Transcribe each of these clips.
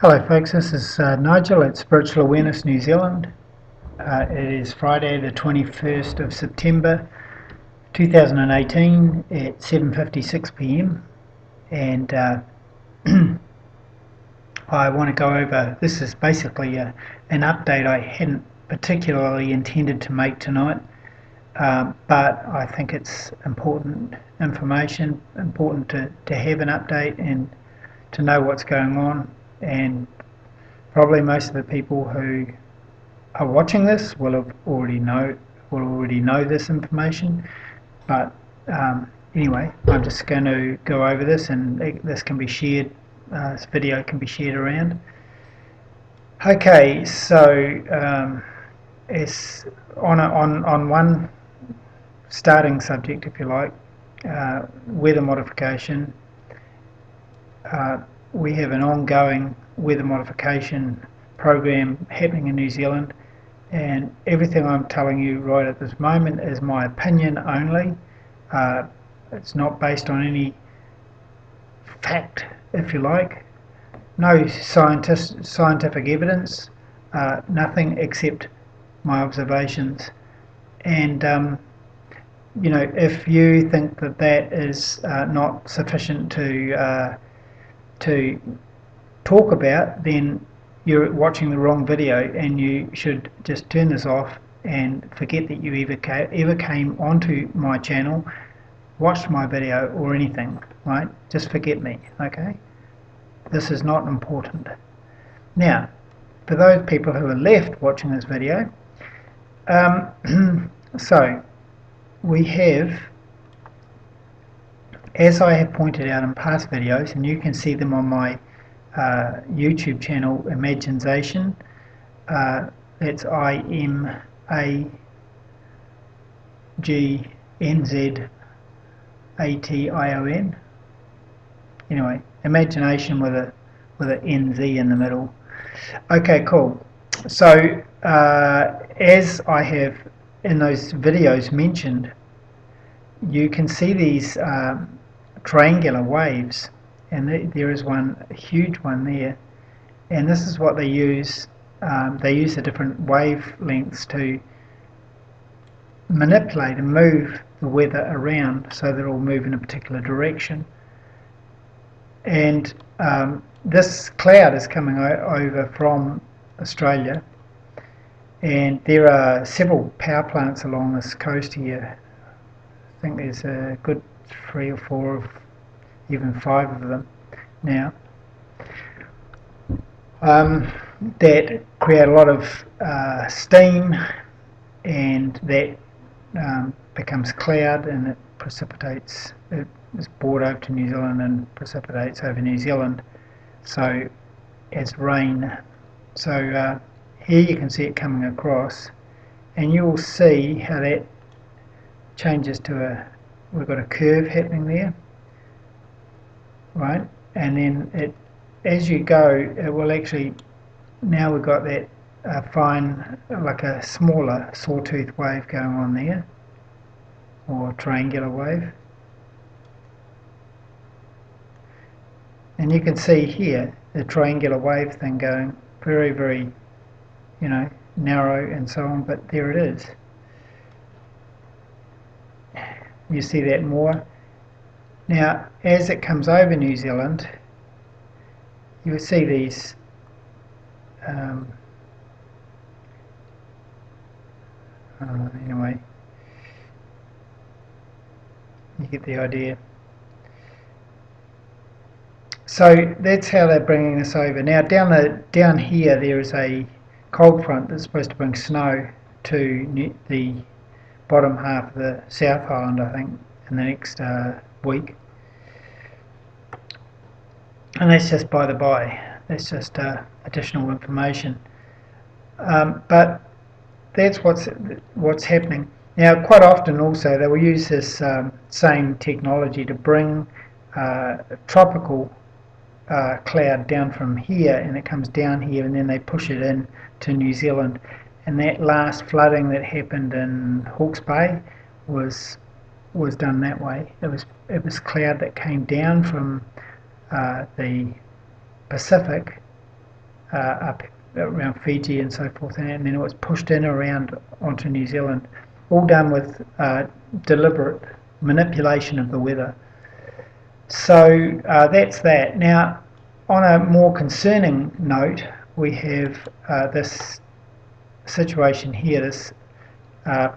Hello folks, this is Nigel at Spiritual Awareness New Zealand. It is Friday the 21st of September 2018 at 7:56 p.m. and I want to go over, this is basically an update I hadn't particularly intended to make tonight, but I think it's important information, important to have an update and to know what's going on. And probably most of the people who are watching this will already know this information. But anyway, I'm just going to go over this, and this can be shared. This video can be shared around. Okay, so it's on one starting subject, if you like, weather modification. We have an ongoing weather modification program happening in New Zealand, and everything I'm telling you right at this moment is my opinion only. It's not based on any fact, if you like. No scientific evidence, nothing except my observations. And you know, if you think that is not sufficient to talk about, then you're watching the wrong video, and you should just turn this off and forget that you ever came onto my channel, watched my video or anything, right? Just forget me, okay? This is not important. Now, for those people who are left watching this video, so we have, as I have pointed out in past videos, and you can see them on my YouTube channel, Imagination. That's IMAGNZATION. Anyway, Imagination with an NZ in the middle. Okay, cool. So as I have in those videos mentioned, you can see these triangular waves, and there is one, a huge one there, and this is what they use. They use the different wavelengths to manipulate and move the weather around so that it will move in a particular direction. And this cloud is coming over from Australia, and there are several power plants along this coast here. I think there's a good 3 or 4, even 5 of them now, that create a lot of steam, and that becomes cloud, and it precipitates. It is brought over to New Zealand and precipitates over New Zealand, so as rain. So here you can see it coming across, and you will see how that changes to we've got a curve happening there, right? And then as you go, it will actually, now we've got that fine, like a smaller sawtooth wave going on there, or triangular wave. And you can see here the triangular wave thing going very, very, you know, narrow and so on, but there it is. You see that more. Now, as it comes over New Zealand, you will see these anyway, you get the idea. So that's how they're bringing this over. Now down here there is a cold front that's supposed to bring snow to the bottom half of the South Island, I think, in the next week. And that's just by the by. That's just additional information. But that's what's happening. Now, quite often also they will use this same technology to bring tropical cloud down from here, and it comes down here, and then they push it in to New Zealand. And that last flooding that happened in Hawke's Bay was done that way. It was cloud that came down from the Pacific up around Fiji and so forth, and then it was pushed in around onto New Zealand, all done with deliberate manipulation of the weather. So that's that. Now, on a more concerning note, we have this situation here. This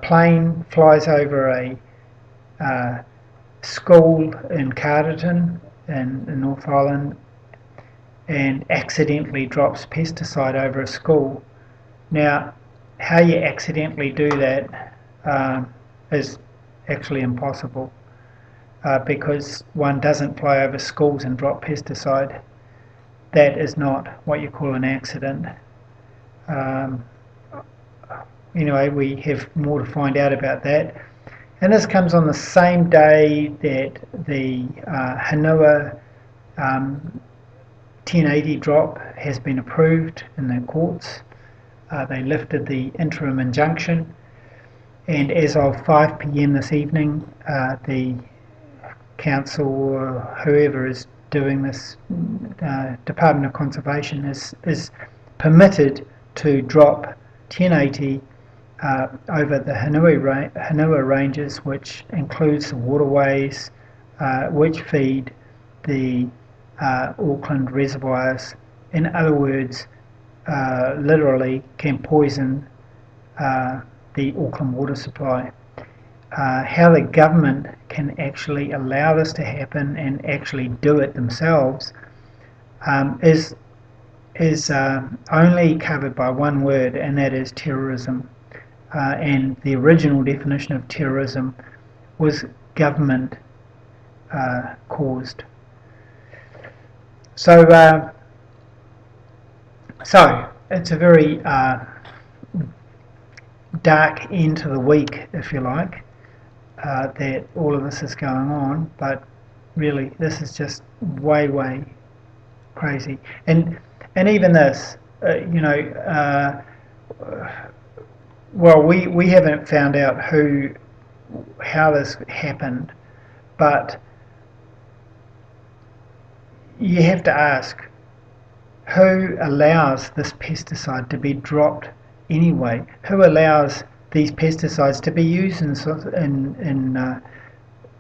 plane flies over a school in Carterton in North Island and accidentally drops pesticide over a school. Now, how you accidentally do that is actually impossible because one doesn't fly over schools and drop pesticide. That is not what you call an accident. Anyway, we have more to find out about that. And this comes on the same day that the Hanua 1080 drop has been approved in the courts. They lifted the interim injunction, and as of 5 p.m. this evening, the council or whoever is doing this, Department of Conservation, is permitted to drop 1080 over the Hanua ranges, which includes the waterways which feed the Auckland reservoirs. In other words, literally can poison the Auckland water supply. How the government can actually allow this to happen and actually do it themselves is only covered by one word, and that is terrorism. And the original definition of terrorism was government caused. So it's a very dark end to the week, if you like, that all of this is going on. But really, this is just way crazy. And even this, well, we haven't found out how this happened, but you have to ask, who allows this pesticide to be dropped anyway? Who allows these pesticides to be used in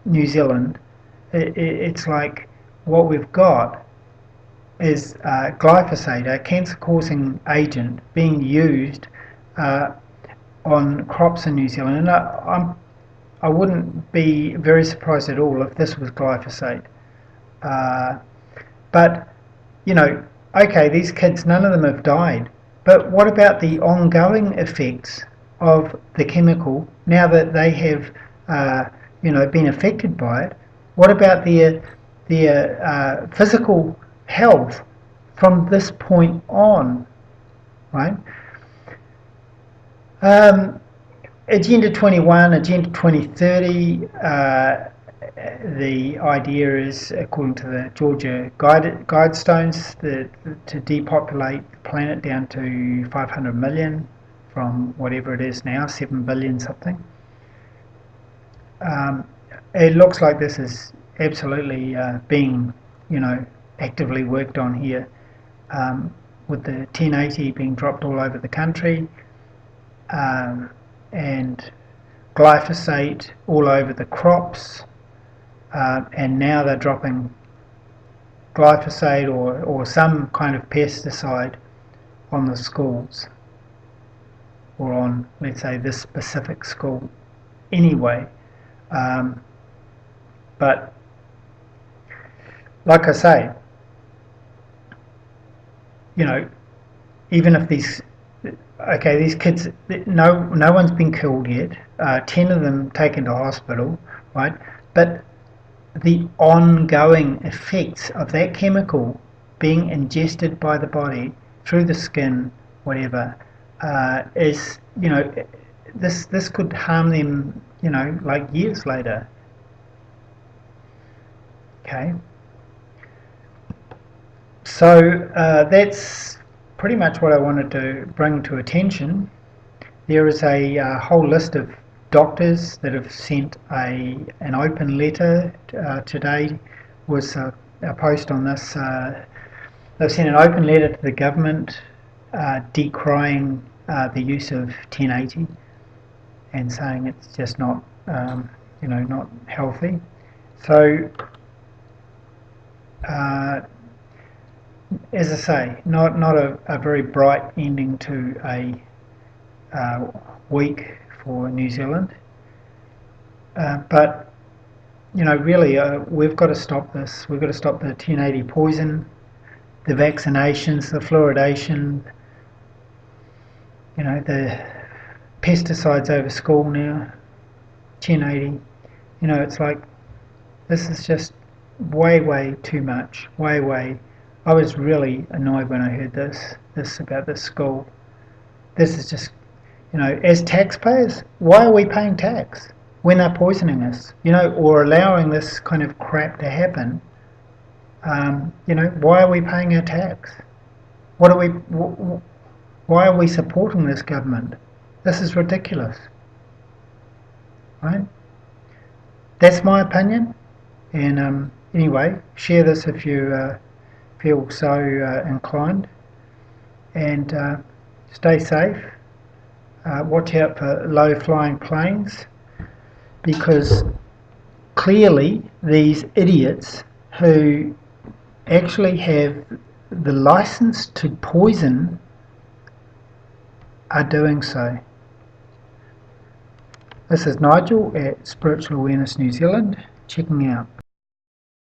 New Zealand? It's like what we've got is glyphosate, a cancer-causing agent, being used on crops in New Zealand. And I wouldn't be very surprised at all if this was glyphosate. But, okay, these kids, none of them have died. But what about the ongoing effects of the chemical now that they have, been affected by it? What about their physical health from this point on, right? Agenda 21, Agenda 2030, the idea is, according to the Georgia Guidestones, to depopulate the planet down to 500 million from whatever it is now, 7 billion something. It looks like this is absolutely being, actively worked on here, with the 1080 being dropped all over the country, and glyphosate all over the crops. And now they're dropping glyphosate or some kind of pesticide on the schools, or on, let's say, this specific school anyway. But like I say, even if these kids, no one's been killed yet, 10 of them taken to hospital, right? But the ongoing effects of that chemical being ingested by the body through the skin, whatever, is, this could harm them, like years later. Okay. So that's pretty much what I wanted to bring to attention. There is a whole list of doctors that have sent an open letter. Today was a post on this They've sent an open letter to the government decrying the use of 1080 and saying it's just not, not healthy. So, as I say, not a very bright ending to a week for New Zealand. But really, we've got to stop this. We've got to stop the 1080 poison, the vaccinations, the fluoridation, the pesticides over school now, 1080. It's like, this is just way too much. Way. I was really annoyed when I heard this about this school. This is just, as taxpayers, why are we paying tax when they're poisoning us, or allowing this kind of crap to happen? Why are we paying our tax? Why are we supporting this government? This is ridiculous, right? That's my opinion, and anyway, share this if you feel so inclined, and stay safe. Watch out for low-flying planes, because clearly these idiots who actually have the license to poison are doing so. This is Nigel at Spiritual Awareness New Zealand, checking out.